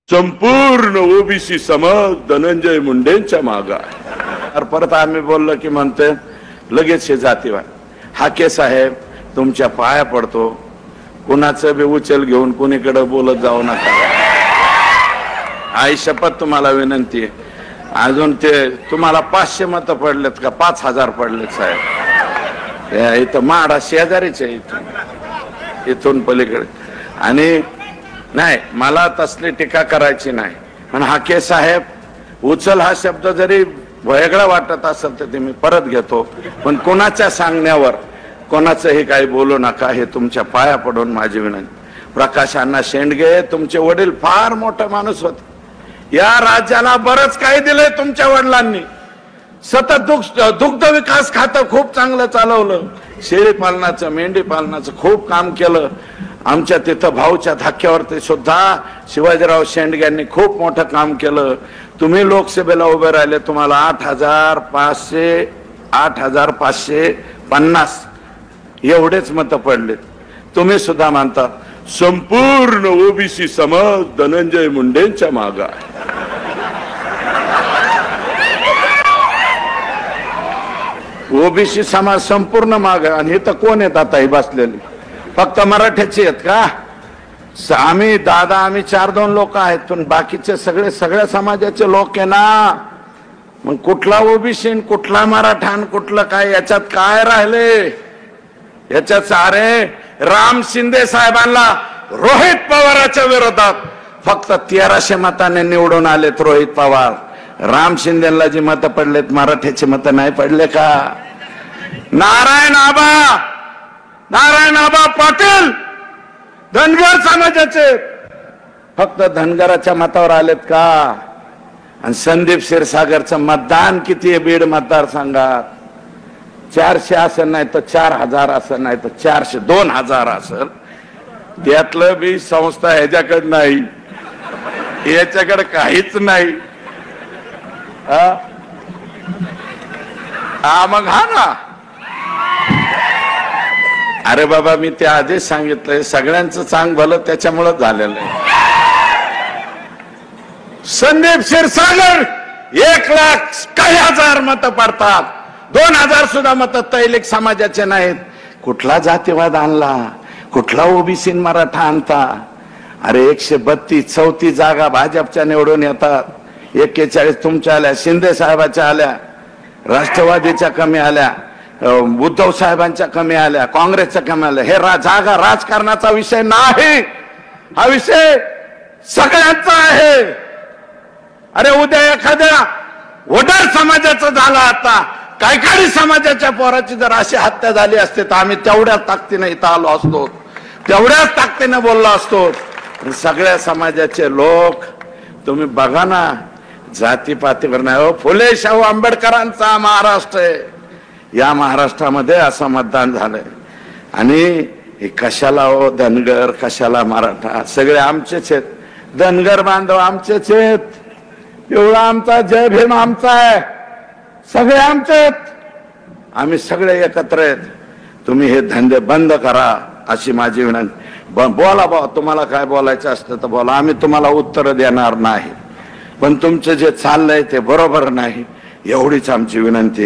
संपूर्ण ओबीसी समाज धनंजय मुंडेंच्या मागे आहे। परत आम्ही बोललो की म्हणते लगेच हे जातीवाद। हाके साहेब तुमच्या पाया पडतो, कुणाचं बी उचल घेऊन कुणीकडे बोलत जाऊ नका। आई शपथ तुम्हाला विनंती आहे। अजून ते तुम्हाला 500 मत पडलेत का 5000 पडलेत साहेब? इथं माडा शेजारीच आहे, इथून पलीकडे। आणि नाही, मला तसली टीका करायची नाही, पण हाके साहेब उचल हा शब्द जरी वेगळा वाटत असेल तर ते मी परत घेतो, पण कोणाच्या सांगण्यावर कोणाचंही काही बोलू नका, हे तुमच्या पाया पडून माझी विनंती। प्रकाश अण्णा शेंडगे तुमचे वडील फार मोठे माणूस होते, या राज्याला बरंच काही दिलंय तुमच्या वडिलांनी। सतत दुग्ध विकास खातं खूप चांगलं चालवलं, शेळी पालनाचं मेंढी पालनाचं खूप काम केलं। आमच्या तिथं भाऊच्या धाक्यावरती सुद्धा शिवाजीराव शेंडग्यांनी खूप मोठं काम केलं। तुम्ही लोकसभेला उभे राहिले, तुम्हाला 8550 एवढेच मत पडलेत। तुम्ही सुद्धा मानता संपूर्ण ओबीसी समाज धनंजय मुंडेंच्या मागे आहे। ओबीसी समाज संपूर्ण मागे, आणि हे तर कोण आहेत आता हे बसलेले? फक्त मराठ्याचे आहेत का? आम्ही 4-2 लोक आहेत, पण बाकीचे सगळ्या समाजाचे लोक आहे ना। मग कुठला ओबीसी, कुठला मराठा, कुठलं काय, याच्यात काय राहिले? याच्यात सारे राम शिंदे साहेबांना रोहित पवारांच्या विरोधात फक्त 1300 मताने निवडून आलेत रोहित पवार। राम शिंदेला जी मत पडलेत, मराठ्याची मत नाही पडले का? नारायण आबा पाटील धनगर समाजाचे फक्त धनगराच्या मतावर आलेत का? आणि संदीप क्षीरसागरचं मतदान किती आहे बीड मतदारसंघात? 400 असेल, नाही तर 4000 असेल, नाही तर 2000 असेल। त्यातलं बी संस्था ह्याच्याकडे नाही, याच्याकडे काहीच नाही। मग हा ना, अरे बाबा मी त्या आधीच सांगितलंय, सगळ्यांचं चांग भलं त्याच्यामुळे झालेलं आहे। संदीप क्षीरसागर 1,00,000 काही हजार मत पडतात, 2000 सुद्धा मत तैलिक समाजाचे नाहीत। कुठला जातीवाद आणला? कुठला ओबीसी मराठा आणता? अरे 132-34 जागा भाजपच्या निवडून येतात, 41 तुमच्या आल्या, शिंदे साहेबांच्या आल्या, राष्ट्रवादीच्या कमी आल्या, उद्धव साहेबांच्या कमी आल्या, काँग्रेसच्या कमी आल्या। हे जागा राजकारणाचा विषय नाही, हा विषय सगळ्यांचा आहे। अरे उद्या एखाद्या वडार समाजाचं झाला, आता कायकाडी समाजाच्या पोराची जर अशी हत्या झाली असते तर आम्ही तेवढ्याच ताकदीने इथं आलो असतो, तेवढ्याच ताकदीने बोललो असतो। सगळ्या समाजाचे लोक तुम्ही बघा ना, जातीपातीवर नाही। फुले शाहू आंबेडकरांचा महाराष्ट्र आहे, या महाराष्ट्रामध्ये असं मतदान झालंय। आणि हे कशाला हो धनगर, कशाला मराठा? सगळे आमचेच आहेत, धनगर बांधव आमचेच आहेत, पिवळा आमचा, जय भीम आमचा आहे, सगळे आमचे आहेत, आम्ही सगळे एकत्र आहेत। तुम्ही हे धंदे बंद करा अशी माझी विनंती। बोला भाऊ, तुम्हाला काय बोलायचं असतं तर बोला, आम्ही तुम्हाला उत्तर देणार नाही, पण तुमचं जे चाललंय ते बरोबर नाही, एवढीच आमची विनंती आहे।